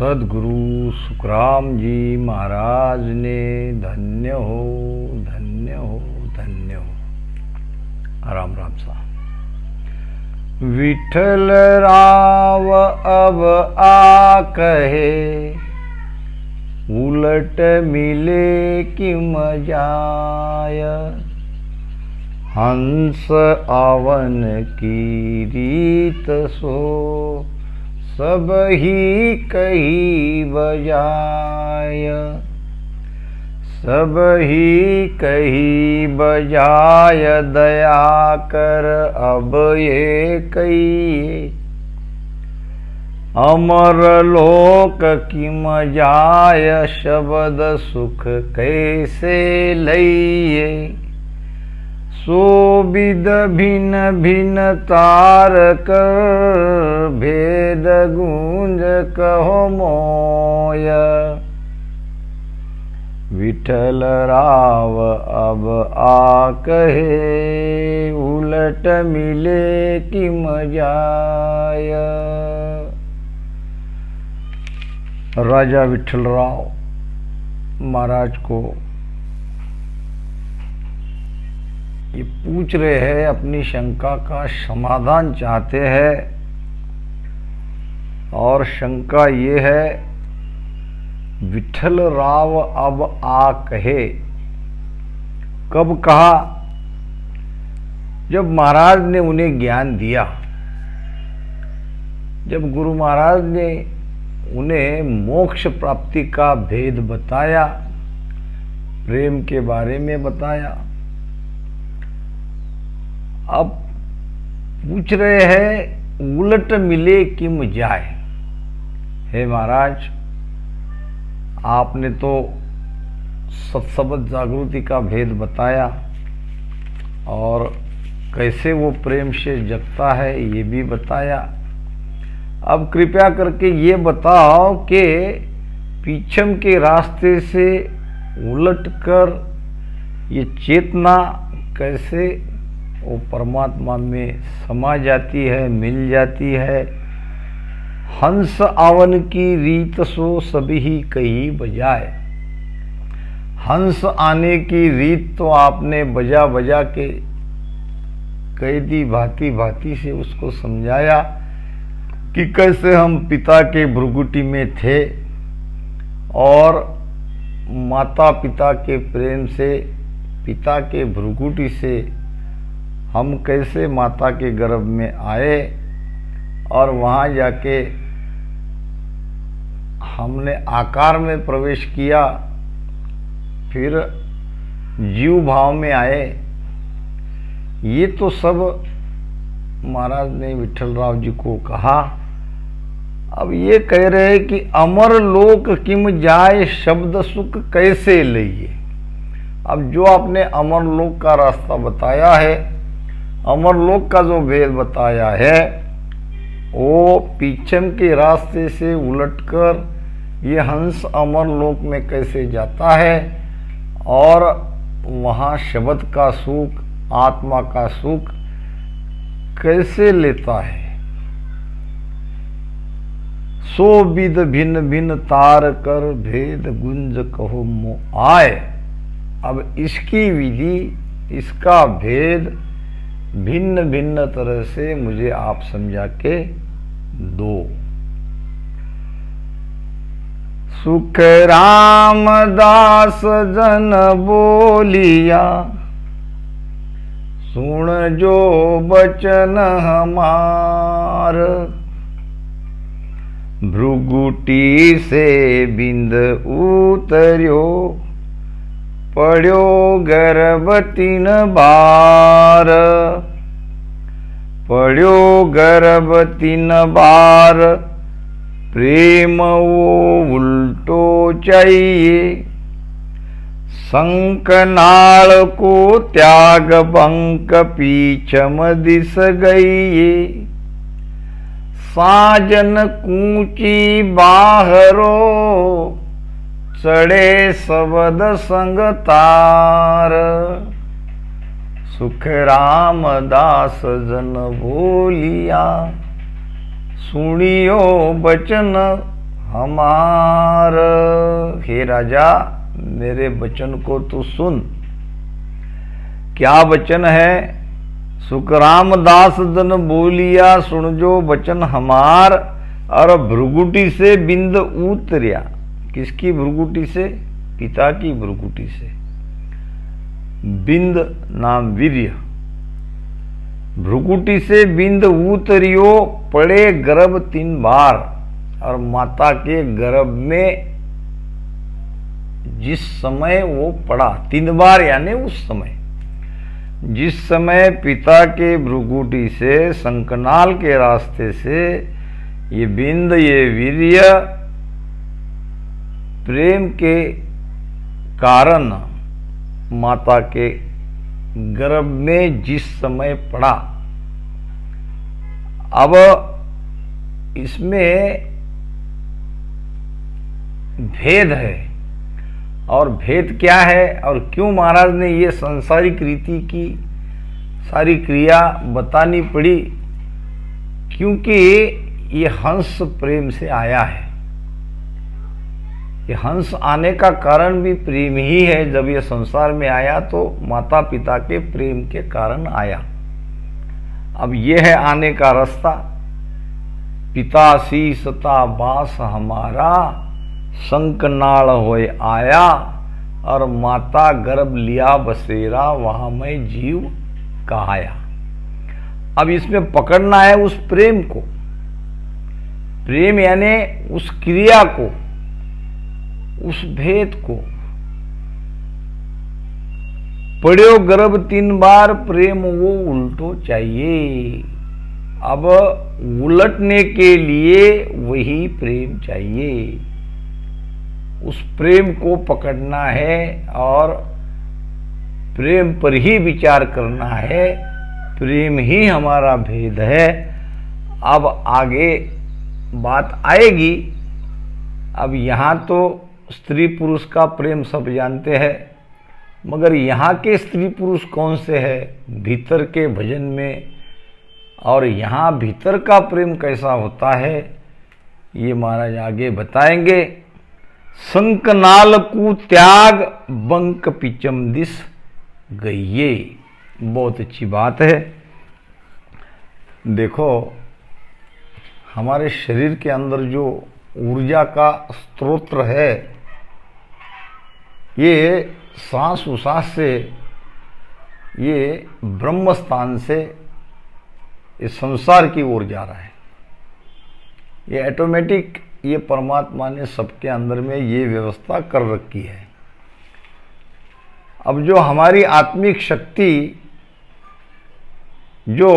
सदगुरु सुखराम जी महाराज ने धन्य हो धन्य हो धन्य हो। राम राम सा। विठल राव अब आ कहे, उलट मिले कि मजाय। हंस आवन की रीत सो, सब ही कही बजाय। सब ही कही बजाय, दया कर अब ये कहिए। अमर लोक की मजाय, शब्द सुख कैसे लइए। सो विद भिन्न भिन्न तार कर, भेद गूंज कहो मोय। विठल राव अब आ कहे, उलट मिले कि मजाय। राजा विठल राव महाराज को ये पूछ रहे हैं, अपनी शंका का समाधान चाहते हैं। और शंका ये है, विठल राव अब आ कहे। कब कहा? जब महाराज ने उन्हें ज्ञान दिया, जब गुरु महाराज ने उन्हें मोक्ष प्राप्ति का भेद बताया, प्रेम के बारे में बताया। अब पूछ रहे हैं, उलट मिले कि जाए। हे महाराज, आपने तो सत्सबद जागृति का भेद बताया और कैसे वो प्रेम से जगता है ये भी बताया। अब कृपया करके ये बताओ कि पीछम के रास्ते से उलटकर ये चेतना कैसे वो परमात्मा में समा जाती है, मिल जाती है। हंस आवन की रीत सो, सभी कही बजाए। हंस आने की रीत तो आपने बजा बजा के कह दी, भांति भांति से उसको समझाया कि कैसे हम पिता के भ्रुकुटी में थे और माता पिता के प्रेम से, पिता के भ्रुकुटी से हम कैसे माता के गर्भ में आए और वहाँ जाके हमने आकार में प्रवेश किया, फिर जीव भाव में आए। ये तो सब महाराज ने विठल राव जी को कहा। अब ये कह रहे हैं कि अमर लोक किम जाए, शब्द सुख कैसे लइए। अब जो आपने अमर लोक का रास्ता बताया है, अमरलोक का जो भेद बताया है, वो पीछम के रास्ते से उलटकर ये हंस अमरलोक में कैसे जाता है और वहाँ शब्द का सुख, आत्मा का सुख कैसे लेता है। सो विद भिन्न भिन्न तार कर, भेद गुंज कहो मो आए। अब इसकी विधि, इसका भेद भिन्न भिन्न तरह से मुझे आप समझा के दो। सुख रामदास जन बोलिया, सुन जो बचन हमार। भ्रुगुटी से बिंद उतर्यो, पढ़्यो गर्भ 3 बार। पढ़्यो गर्भ 3 बार, प्रेम वो उल्टो चाहिए। शंखनाल को त्याग बंक, पीछम दिस गई। साजन कूची बाहरो, चढ़े सबद संग तार। सुख रामदास जन बोलिया, सुनियो बचन हमार। हे राजा, मेरे वचन को तू सुन। क्या वचन है? सुखराम दास जन बोलिया, सुन जो वचन हमार। और भ्रुकुटी से बिंद उतरिया। किसकी भ्रुकुटी से? पिता की भ्रुकुटी से। बिंद नाम वीर्य। भ्रुकुटी से बिंद उतरियो, पड़े गर्भ 3 बार। और माता के गर्भ में जिस समय वो पड़ा 3 बार, यानी उस समय, जिस समय पिता के भ्रुकुटी से संकनाल के रास्ते से ये बिंद, ये वीर्य प्रेम के कारण माता के गर्भ में जिस समय पड़ा। अब इसमें भेद है। और भेद क्या है और क्यों महाराज ने ये सांसारिक रीति की सारी क्रिया बतानी पड़ी? क्योंकि ये हंस प्रेम से आया है। ये हंस आने का कारण भी प्रेम ही है। जब ये संसार में आया तो माता पिता के प्रेम के कारण आया। अब ये है आने का रास्ता। पिता सीसता बास हमारा, संकनाल होए आया। और माता गर्भ लिया बसेरा, वहां मैं जीव कहाया। अब इसमें पकड़ना है उस प्रेम को। प्रेम यानी उस क्रिया को, उस भेद को। पड़ो गर्भ 3 बार, प्रेम वो उल्टो चाहिए। अब उलटने के लिए वही प्रेम चाहिए। उस प्रेम को पकड़ना है और प्रेम पर ही विचार करना है। प्रेम ही हमारा भेद है। अब आगे बात आएगी। अब यहाँ तो स्त्री पुरुष का प्रेम सब जानते हैं, मगर यहाँ के स्त्री पुरुष कौन से है भीतर के भजन में, और यहाँ भीतर का प्रेम कैसा होता है, ये महाराज आगे बताएंगे। संकनाल कु त्याग, बंक पिचम दिस गइये। बहुत अच्छी बात है। देखो, हमारे शरीर के अंदर जो ऊर्जा का स्रोत्र है, ये सांस उसास से, ये ब्रह्म स्थान से इस संसार की ओर जा रहा है। ये ऑटोमेटिक, ये परमात्मा ने सबके अंदर में ये व्यवस्था कर रखी है। अब जो हमारी आत्मिक शक्ति जो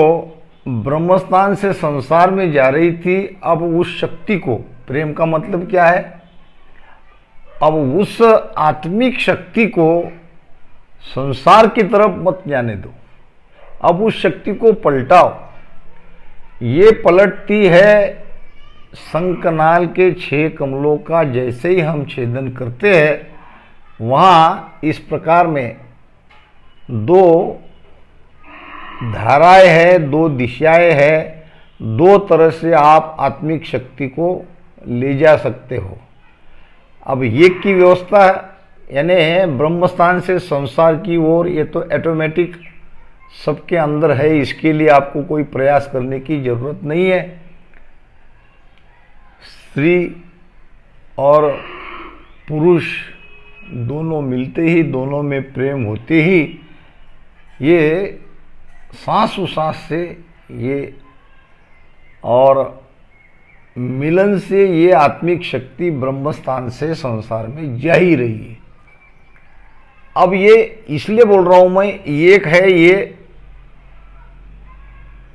ब्रह्मस्थान से संसार में जा रही थी, अब उस शक्ति को, प्रेम का मतलब क्या है, अब उस आत्मिक शक्ति को संसार की तरफ मत जाने दो। अब उस शक्ति को पलटाओ। ये पलटती है संकनाल के 6 कमलों का जैसे ही हम छेदन करते हैं, वहाँ इस प्रकार में 2 धाराएं हैं, 2 दिशाएं हैं। 2 तरह से आप आत्मिक शक्ति को ले जा सकते हो। अब ये की व्यवस्था यानी ब्रह्मस्थान से संसार की ओर, ये तो ऑटोमेटिक सबके अंदर है। इसके लिए आपको कोई प्रयास करने की जरूरत नहीं है। स्त्री और पुरुष दोनों मिलते ही, दोनों में प्रेम होते ही, ये सांस उसास से ये और मिलन से ये आत्मिक शक्ति ब्रह्मस्थान से संसार में जा ही रही है। अब ये इसलिए बोल रहा हूं मैं, एक है ये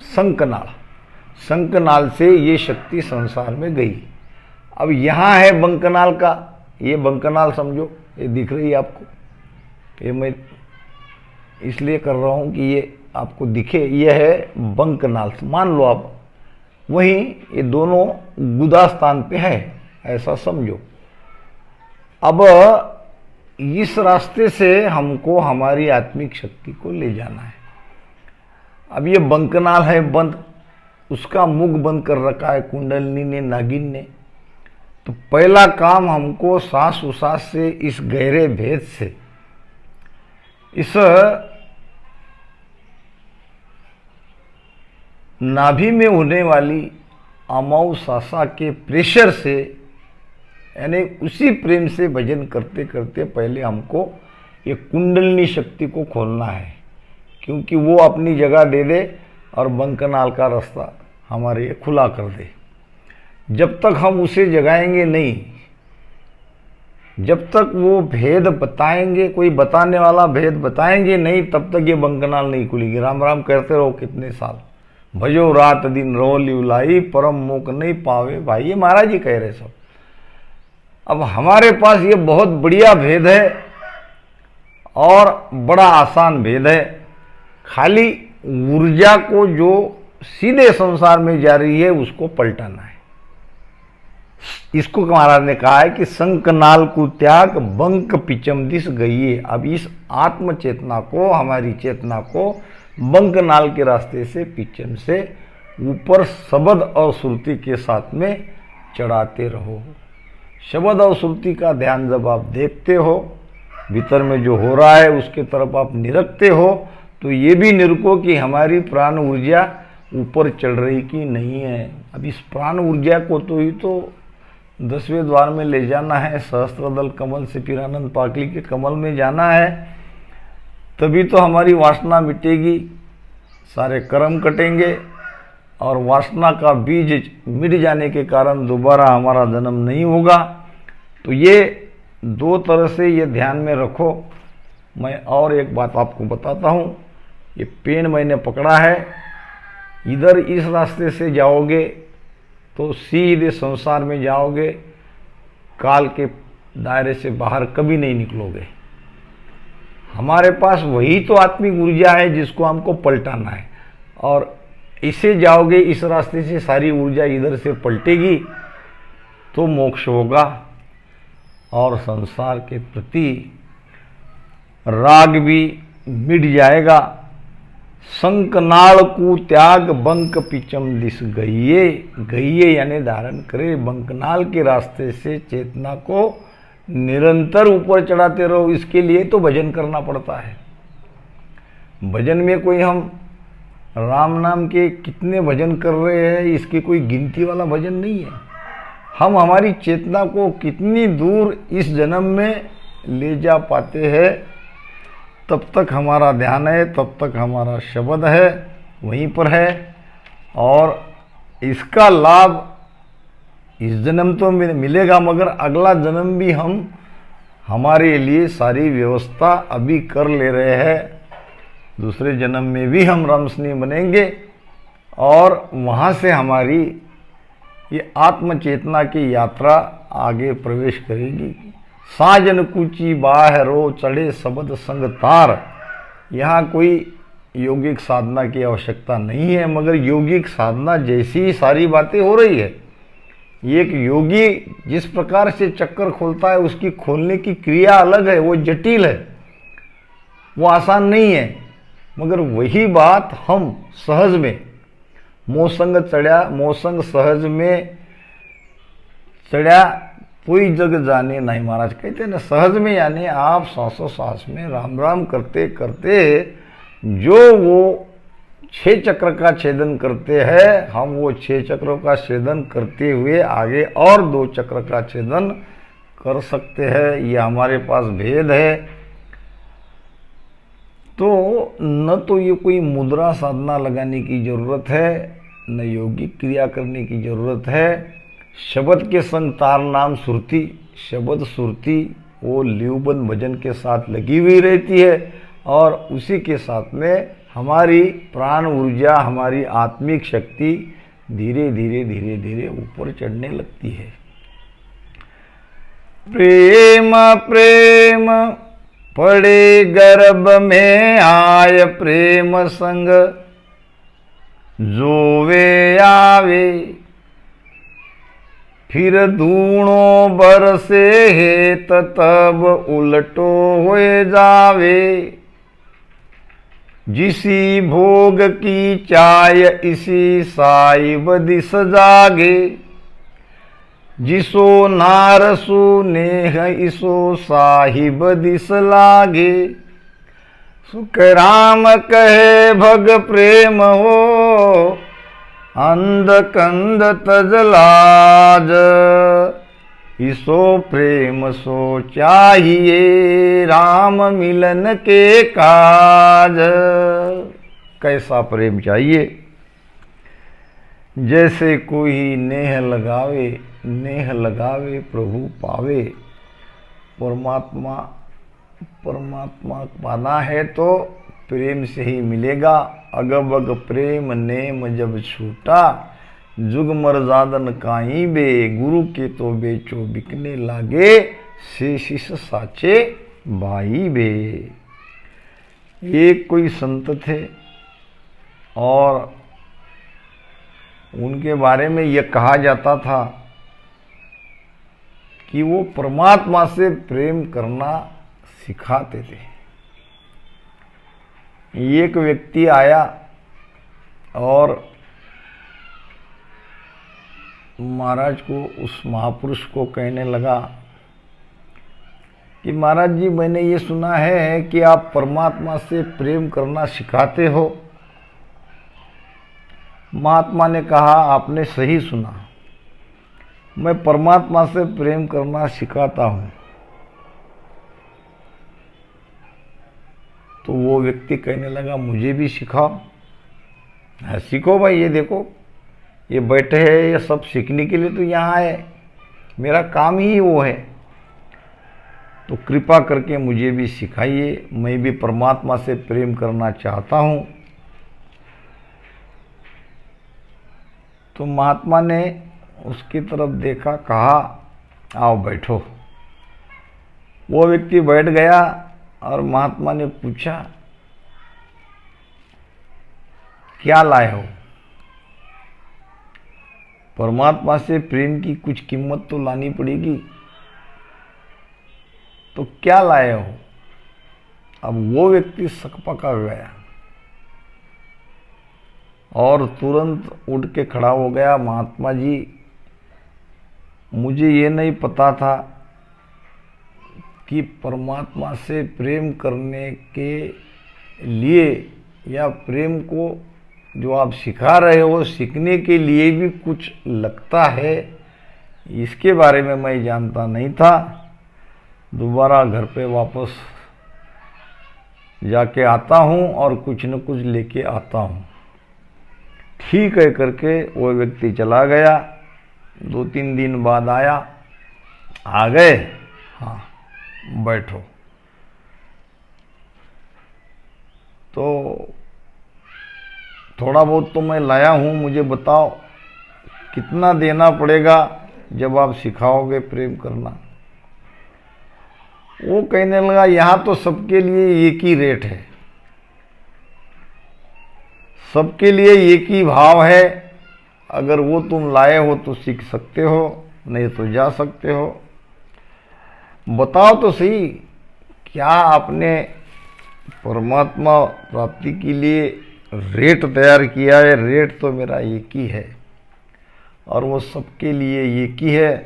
संकनाल, संकनाल से ये शक्ति संसार में गई। अब यहाँ है बंकनाल का, ये बंकनाल समझो, ये दिख रही है आपको। ये मैं इसलिए कर रहा हूँ कि ये आपको दिखे। ये है बंकनाल, मान लो आप। वहीं ये दोनों गुदा स्थान पे है, ऐसा समझो। अब इस रास्ते से हमको हमारी आत्मिक शक्ति को ले जाना है। अब ये बंकनाल है बंद, उसका मुख बंद कर रखा है कुंडलिनी ने, नागिन ने। तो पहला काम हमको सांस उसास से, इस गहरे भेद से, इस नाभि में होने वाली अमाउ सासा के प्रेशर से, यानी उसी प्रेम से भजन करते करते पहले हमको ये कुंडलिनी शक्ति को खोलना है, क्योंकि वो अपनी जगह दे दे और बंकनाल का रास्ता हमारे खुला कर दे। जब तक हम उसे जगाएंगे नहीं, जब तक वो भेद बताएंगे, कोई बताने वाला भेद बताएंगे नहीं, तब तक ये बंकनाल नहीं खुलेगी। राम राम करते रहो कितने साल, भजो रात दिन रो लिवलाई, परम मोक नहीं पावे भाई, ये महाराज जी कह रहे सब। अब हमारे पास ये बहुत बढ़िया भेद है और बड़ा आसान भेद है। खाली ऊर्जा को जो सीधे संसार में जा रही है उसको पलटाना है। इसको महाराज ने कहा है कि संकनाल को त्याग बंक पिचम दिस गई। अब इस आत्म चेतना को, हमारी चेतना को बंकनाल के रास्ते से, पिचम से ऊपर शब्द और श्रुति के साथ में चढ़ाते रहो। शब्द और श्रुति का ध्यान जब आप देखते हो, भीतर में जो हो रहा है उसके तरफ आप निरखते हो, तो ये भी निरखो कि हमारी प्राण ऊर्जा ऊपर चढ़ रही कि नहीं है। अब इस प्राण ऊर्जा को तो ही तो 10वें द्वार में ले जाना है, सहस्त्रदल कमल से फिर आनंद पाकली के कमल में जाना है, तभी तो हमारी वासना मिटेगी, सारे कर्म कटेंगे और वासना का बीज मिट जाने के कारण दोबारा हमारा जन्म नहीं होगा। तो ये दो तरह से ये ध्यान में रखो। मैं और एक बात आपको बताता हूँ, ये पेन मैंने पकड़ा है, इधर इस रास्ते से जाओगे तो सीधे संसार में जाओगे, काल के दायरे से बाहर कभी नहीं निकलोगे। हमारे पास वही तो आत्मिक ऊर्जा है जिसको हमको पलटाना है, और इसे जाओगे, इस रास्ते से सारी ऊर्जा इधर से पलटेगी तो मोक्ष होगा और संसार के प्रति राग भी मिट जाएगा। संकनाल को त्याग बंक पिचम दिस गइये, गइये यानी धारण करे। बंकनाल के रास्ते से चेतना को निरंतर ऊपर चढ़ाते रहो। इसके लिए तो भजन करना पड़ता है। भजन में कोई हम राम नाम के कितने भजन कर रहे हैं, इसकी कोई गिनती वाला भजन नहीं है। हम हमारी चेतना को कितनी दूर इस जन्म में ले जा पाते हैं, तब तक हमारा ध्यान है, तब तक हमारा शब्द है, वहीं पर है। और इसका लाभ इस जन्म तो मिलेगा, मगर अगला जन्म भी हम हमारे लिए सारी व्यवस्था अभी कर ले रहे हैं। दूसरे जन्म में भी हम रामसनी बनेंगे और वहाँ से हमारी ये आत्म चेतना की यात्रा आगे प्रवेश करेगी। साजन कुची बाहरो चढ़े शब्द संग तार। यहाँ कोई यौगिक साधना की आवश्यकता नहीं है, मगर यौगिक साधना जैसी ही सारी बातें हो रही है। एक योगी जिस प्रकार से चक्कर खोलता है, उसकी खोलने की क्रिया अलग है, वो जटिल है, वो आसान नहीं है। मगर वही बात हम सहज में मोसंग चढ़ा, मोसंग सहज में चढ़ा कोई जग जाने नहीं। महाराज कहते हैं ना, सहज में यानी आप सांसों सांस में राम राम करते करते जो वो 6 चक्र का छेदन करते हैं, हम वो 6 चक्रों का छेदन करते हुए आगे और 2 चक्र का छेदन कर सकते हैं। ये हमारे पास भेद है। तो न तो ये कोई मुद्रा साधना लगाने की जरूरत है, न यौगिक क्रिया करने की जरूरत है। शब्द के संग तार नाम सुरती, शब्द सुरती वो ल्यूबंद भजन के साथ लगी हुई रहती है, और उसी के साथ में हमारी प्राण ऊर्जा, हमारी आत्मिक शक्ति धीरे धीरे धीरे धीरे ऊपर चढ़ने लगती है। प्रेम प्रेम पड़े गर्भ में आय प्रेम संग, जोवे आवे फिर धूणों बरसे हेत तब उलटो होए जावे। जिसी भोग की चाय इसी साइब दिस जागे, जिसो नारसु नेह इसो साहिब दिस लागे। सुख राम कहे भग प्रेम हो, अंध कंद तज लाज। इसो प्रेम सो चाहिए, राम मिलन के काज। कैसा प्रेम चाहिए? जैसे कोई नेह लगावे प्रभु पावे। परमात्मा पाना है तो प्रेम से ही मिलेगा। अगब अग प्रेम नेम जब छूटा, जुग मर्जादन काई बे। गुरु के तो बेचो बिकने लागे, शेषिस साचे भाई बे। एक कोई संत थे और उनके बारे में यह कहा जाता था कि वो परमात्मा से प्रेम करना सिखाते थे। एक व्यक्ति आया और महाराज को, उस महापुरुष को कहने लगा कि महाराज जी, मैंने ये सुना है कि आप परमात्मा से प्रेम करना सिखाते हो। महात्मा ने कहा, आपने सही सुना, मैं परमात्मा से प्रेम करना सिखाता हूँ। तो वो व्यक्ति कहने लगा, मुझे भी सिखाओ। सीखो भाई, ये देखो ये बैठे हैं, ये सब सीखने के लिए तो यहाँ है, मेरा काम ही वो है, तो कृपा करके मुझे भी सिखाइए, मैं भी परमात्मा से प्रेम करना चाहता हूँ। तो महात्मा ने उसकी तरफ देखा, कहा आओ बैठो। वो व्यक्ति बैठ गया और महात्मा ने पूछा, क्या लाए हो? परमात्मा से प्रेम की कुछ कीमत तो लानी पड़ेगी, तो क्या लाए हो? अब वो व्यक्ति सकपका गया और तुरंत उठ के खड़ा हो गया। महात्मा जी, मुझे ये नहीं पता था कि परमात्मा से प्रेम करने के लिए या प्रेम को जो आप सिखा रहे हो सीखने के लिए भी कुछ लगता है, इसके बारे में मैं जानता नहीं था। दोबारा घर पे वापस जाके आता हूँ और कुछ न कुछ लेके आता हूँ। ठीक है करके वो व्यक्ति चला गया। 2-3 दिन बाद आया, आ गए? हाँ, बैठो। तो थोड़ा बहुत तो मैं लाया हूँ, मुझे बताओ कितना देना पड़ेगा जब आप सिखाओगे प्रेम करना? वो कहने लगा, यहाँ तो सबके लिए एक ही रेट है, सबके लिए एक ही भाव है। अगर वो तुम लाए हो तो सीख सकते हो, नहीं तो जा सकते हो। बताओ तो सही, क्या आपने परमात्मा प्राप्ति के लिए रेट तैयार किया है? रेट तो मेरा एक ही है और वो सबके लिए एक ही है।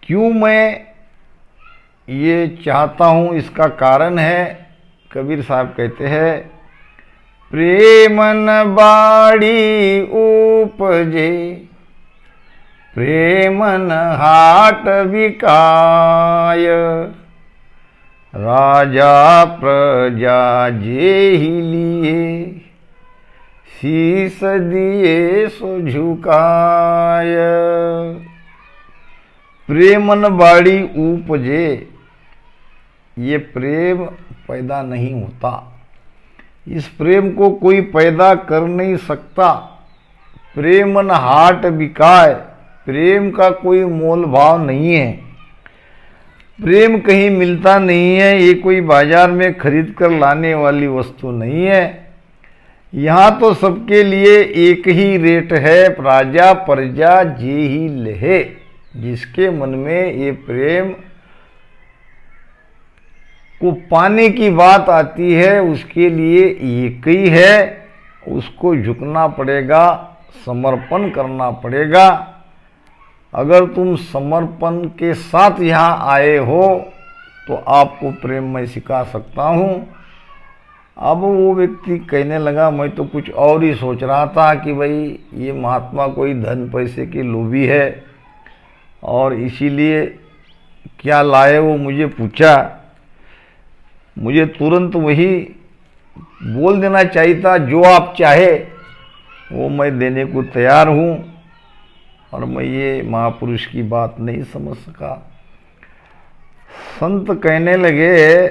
क्यों मैं ये चाहता हूँ, इसका कारण है, कबीर साहब कहते हैं, प्रेमन बाड़ी उपजे, प्रेमन हाट बिकाय। राजा प्रजा जेहि लिए, शीस दिए सो झुकाय। प्रेमन बाड़ी उपजे, ये प्रेम पैदा नहीं होता, इस प्रेम को कोई पैदा कर नहीं सकता। प्रेमन हाट बिकाय, प्रेम का कोई मोल भाव नहीं है, प्रेम कहीं मिलता नहीं है, ये कोई बाजार में खरीद कर लाने वाली वस्तु नहीं है। यहाँ तो सबके लिए एक ही रेट है, राजा प्रजा जे ही लहे। जिसके मन में ये प्रेम को पाने की बात आती है, उसके लिए एक ही है, उसको झुकना पड़ेगा, समर्पण करना पड़ेगा। अगर तुम समर्पण के साथ यहाँ आए हो तो आपको प्रेम मैं सिखा सकता हूँ। अब वो व्यक्ति कहने लगा, मैं तो कुछ और ही सोच रहा था कि भाई ये महात्मा कोई धन पैसे के लोभी है और इसीलिए क्या लाए वो मुझे पूछा। मुझे तुरंत वही बोल देना चाहिए था, जो आप चाहे वो मैं देने को तैयार हूँ, और मैं ये महापुरुष की बात नहीं समझ सका। संत कहने लगे,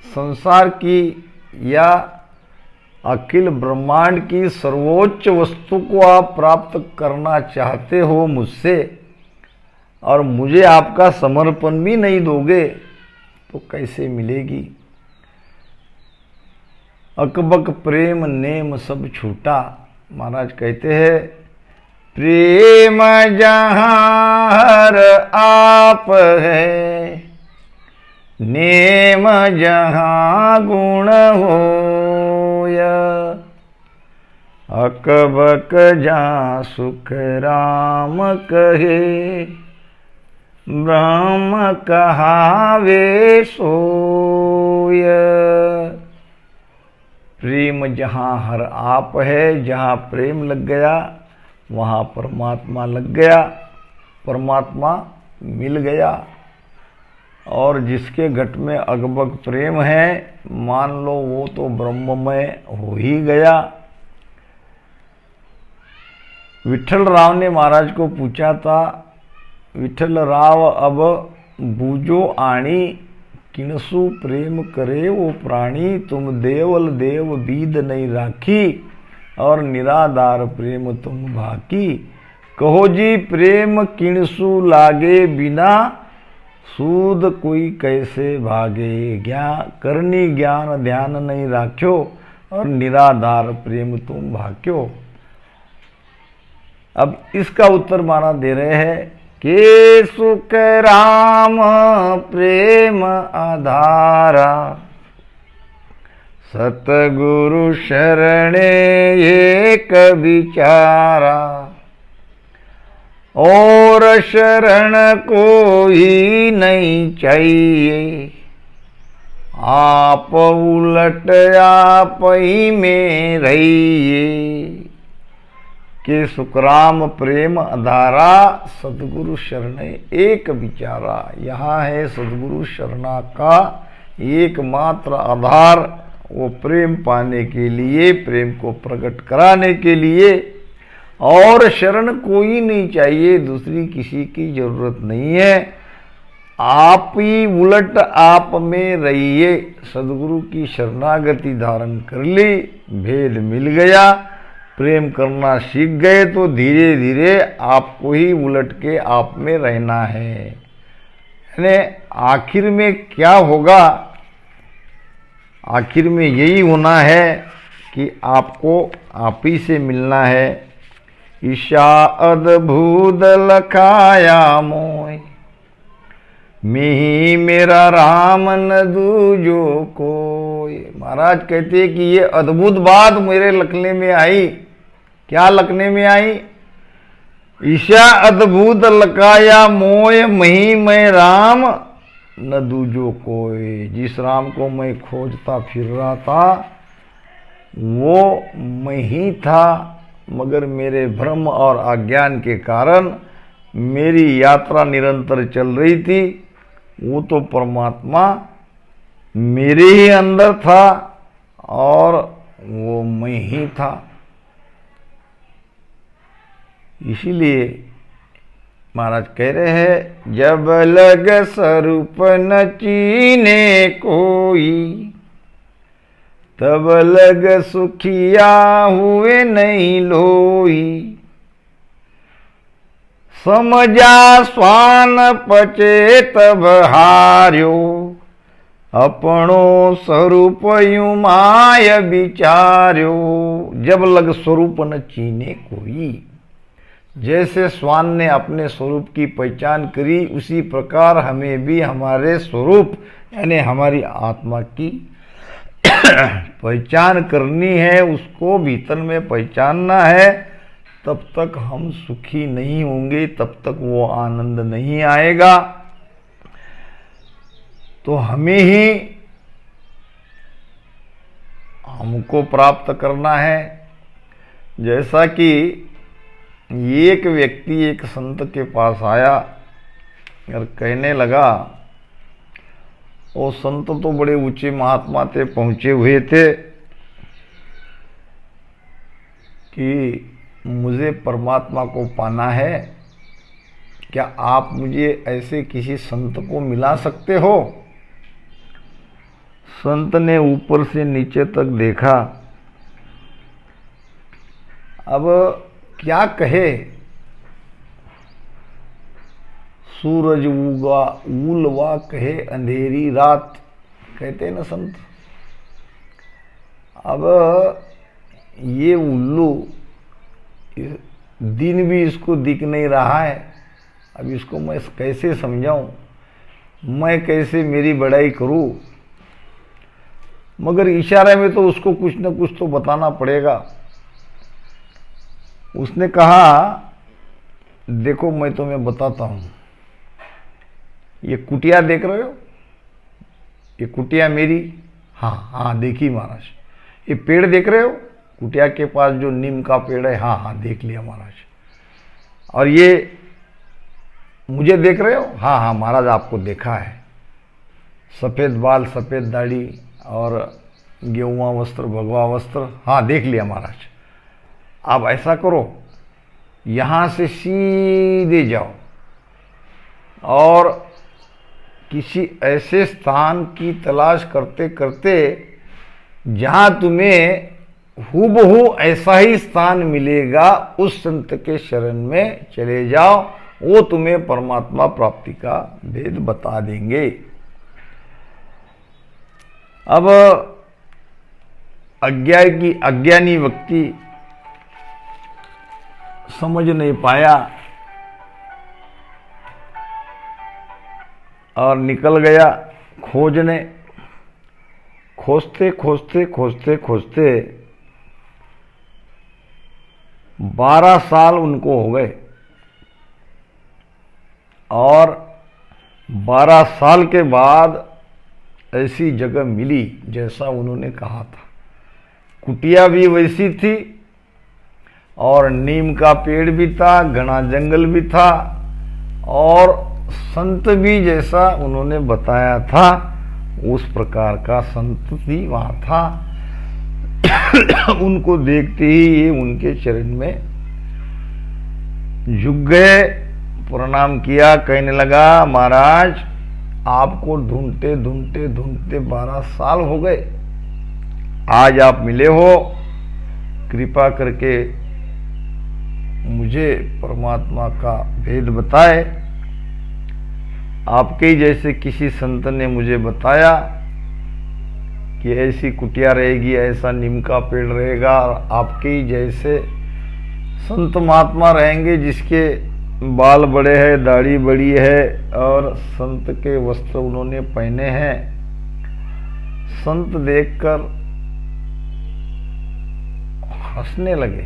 संसार की या अखिल ब्रह्मांड की सर्वोच्च वस्तु को आप प्राप्त करना चाहते हो मुझसे, और मुझे आपका समर्पण भी नहीं दोगे तो कैसे मिलेगी। अकबक प्रेम नेम सब छूटा। महाराज कहते हैं, प्रेम जहाँ हर आप है, नेम जहाँ गुण होया, अकबक जहाँ सुख राम कहे, ब्रह्म कहावे सोय। प्रेम जहाँ हर आप है, जहाँ प्रेम लग गया वहाँ परमात्मा लग गया, परमात्मा मिल गया। और जिसके घट में अकबक प्रेम है, मान लो वो तो ब्रह्ममय हो ही गया। विठल राव ने महाराज को पूछा था, विठल राव अब बूझो आणी, किनसु प्रेम करे वो प्राणी, तुम देवल देव बीद नहीं राखी, और निराधार प्रेम तुम भाकी। कहो जी प्रेम किनसु लागे बिना, सूद कोई कैसे भागे। करनी ज्ञान ध्यान नहीं राख्यो, और निराधार प्रेम तुम भाक्यो। अब इसका उत्तर माना दे रहे हैं के सुख राम प्रेम आधारा, सतगुरु शरणे एक विचारा, और शरण कोई नहीं चाहिए, आप उलट आप ही में रहिए। के सुखराम प्रेम आधारा, सदगुरु शरण एक विचारा। यहाँ है सदगुरु शरणा का एकमात्र आधार, वो प्रेम पाने के लिए, प्रेम को प्रकट कराने के लिए, और शरण कोई नहीं चाहिए, दूसरी किसी की जरूरत नहीं है। आप ही उलट आप में रहिए। सदगुरु की शरणागति धारण कर ली, भेद मिल गया, प्रेम करना सीख गए, तो धीरे धीरे आपको ही उलट के आप में रहना है। यानी आखिर में क्या होगा, आखिर में यही होना है कि आपको आप ही से मिलना है। ईशा अद्भुत लखाया मोय, मिही मेरा राम न दूजो कोई। महाराज कहते हैं कि ये अद्भुत बात मेरे लखने में आई। क्या लखने में आई? ईशा अद्भुत लकाया मोय, मही मैं राम न दूजो कोई। जिस राम को मैं खोजता फिर रहा था वो मैं ही था, मगर मेरे भ्रम और अज्ञान के कारण मेरी यात्रा निरंतर चल रही थी। वो तो परमात्मा मेरे ही अंदर था और वो मैं ही था। इसीलिए महाराज कह रहे हैं, जब लग स्वरूप न चीने कोई, तब लग सुखिया हुए नहीं लोई। समझा स्वान पचे तब हार्यो, अपनो स्वरूप यूं माय विचार्यो। जब लग स्वरूप न चीने कोई, जैसे स्वान ने अपने स्वरूप की पहचान करी, उसी प्रकार हमें भी हमारे स्वरूप यानी हमारी आत्मा की पहचान करनी है। उसको भीतर में पहचानना है, तब तक हम सुखी नहीं होंगे, तब तक वो आनंद नहीं आएगा। तो हमें ही हमको प्राप्त करना है। जैसा कि एक व्यक्ति एक संत के पास आया और कहने लगा, वो संत तो बड़े ऊंचे महात्मा थे, पहुंचे हुए थे, कि मुझे परमात्मा को पाना है, क्या आप मुझे ऐसे किसी संत को मिला सकते हो? संत ने ऊपर से नीचे तक देखा। अब क्या कहे? सूरज उगा उलवा कहे अंधेरी रात, कहते हैं ना संत। अब ये उल्लू दिन भी इसको दिख नहीं रहा है। अब इसको मैं कैसे समझाऊं, मैं कैसे मेरी बड़ाई करूं? मगर इशारे में तो उसको कुछ न कुछ तो बताना पड़ेगा। उसने कहा, देखो मैं तुम्हें बताता हूं, ये कुटिया देख रहे हो, ये कुटिया मेरी, हाँ हाँ देखी महाराज। ये पेड़ देख रहे हो, कुटिया के पास जो नीम का पेड़ है, हाँ हाँ देख लिया महाराज। और ये मुझे देख रहे हो, हाँ हाँ महाराज आपको देखा है। सफ़ेद बाल, सफ़ेद दाढ़ी और गेहुआ वस्त्र, भगवा वस्त्र, हाँ देख लिया महाराज। आप ऐसा करो, यहाँ से सीधे जाओ और किसी ऐसे स्थान की तलाश करते करते जहाँ तुम्हें हूबहू ऐसा ही स्थान मिलेगा, उस संत के शरण में चले जाओ, वो तुम्हें परमात्मा प्राप्ति का भेद बता देंगे। अब अज्ञानी व्यक्ति समझ नहीं पाया और निकल गया खोजने। खोजते खोजते खोजते खोजते 12 साल उनको हो गए और 12 साल के बाद ऐसी जगह मिली जैसा उन्होंने कहा था। कुटिया भी वैसी थी और नीम का पेड़ भी था, घना जंगल भी था और संत भी जैसा उन्होंने बताया था उस प्रकार का संत भी वहां था। उनको देखते ही ये उनके चरण में झुक गए, प्रणाम किया, कहने लगा, महाराज आपको ढूंढते ढूंढते ढूंढते 12 साल हो गए, आज आप मिले हो, कृपा करके मुझे परमात्मा का भेद बताए। आपके ही जैसे किसी संत ने मुझे बताया कि ऐसी कुटिया रहेगी, ऐसा नीम का पेड़ रहेगा और आपके ही जैसे संत महात्मा रहेंगे जिसके बाल बड़े हैं, दाढ़ी बड़ी है और संत के वस्त्र उन्होंने पहने हैं। संत देखकर हंसने लगे।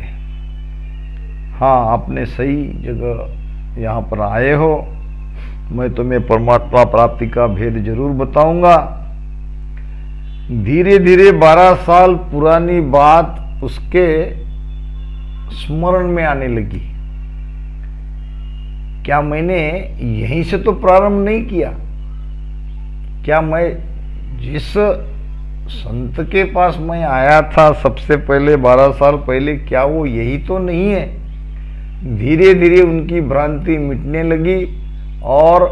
हाँ आपने सही जगह यहाँ पर आए हो, मैं तुम्हें परमात्मा प्राप्ति का भेद जरूर बताऊंगा। धीरे धीरे 12 साल पुरानी बात उसके स्मरण में आने लगी। क्या मैंने यहीं से तो प्रारंभ नहीं किया? क्या मैं जिस संत के पास मैं आया था सबसे पहले 12 साल पहले, क्या वो यही तो नहीं है? धीरे धीरे उनकी भ्रांति मिटने लगी और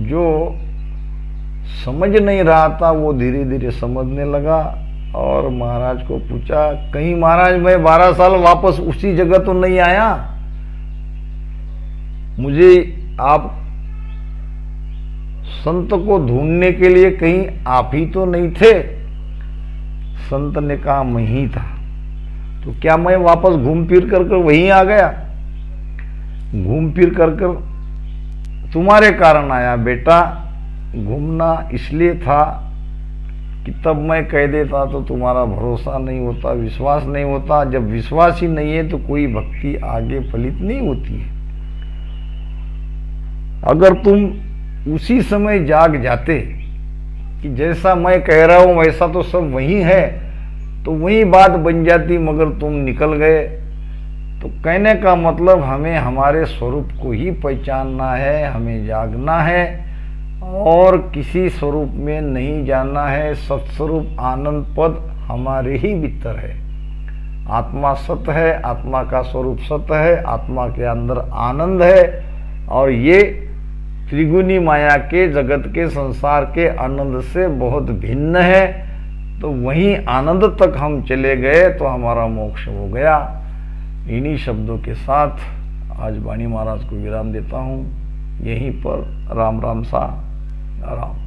जो समझ नहीं रहा था वो धीरे धीरे समझने लगा। और महाराज को पूछा, कहीं महाराज मैं 12 साल वापस उसी जगह तो नहीं आया? मुझे आप संत को ढूंढने के लिए कहीं आप ही तो नहीं थे? संत ने कहा, मैं ही था। तो क्या मैं वापस घूम फिर कर वहीं आ गया? घूम फिर कर तुम्हारे कारण आया बेटा। घूमना इसलिए था कि तब मैं कह देता तो तुम्हारा भरोसा नहीं होता, विश्वास नहीं होता। जब विश्वास ही नहीं है तो कोई भक्ति आगे फलित नहीं होती है। अगर तुम उसी समय जाग जाते कि जैसा मैं कह रहा हूं वैसा तो सब वही है, तो वही बात बन जाती, मगर तुम निकल गए। तो कहने का मतलब हमें हमारे स्वरूप को ही पहचानना है, हमें जागना है और किसी स्वरूप में नहीं जाना है। सत्स्वरूप आनंद पद हमारे ही भीतर है। आत्मा सत्य है, आत्मा का स्वरूप सत्य है, आत्मा के अंदर आनंद है और ये त्रिगुणी माया के, जगत के, संसार के आनंद से बहुत भिन्न है। तो वहीं आनंद तक हम चले गए तो हमारा मोक्ष हो गया। इन्हीं शब्दों के साथ आज वाणी महाराज को विराम देता हूँ। यहीं पर राम राम सा राम।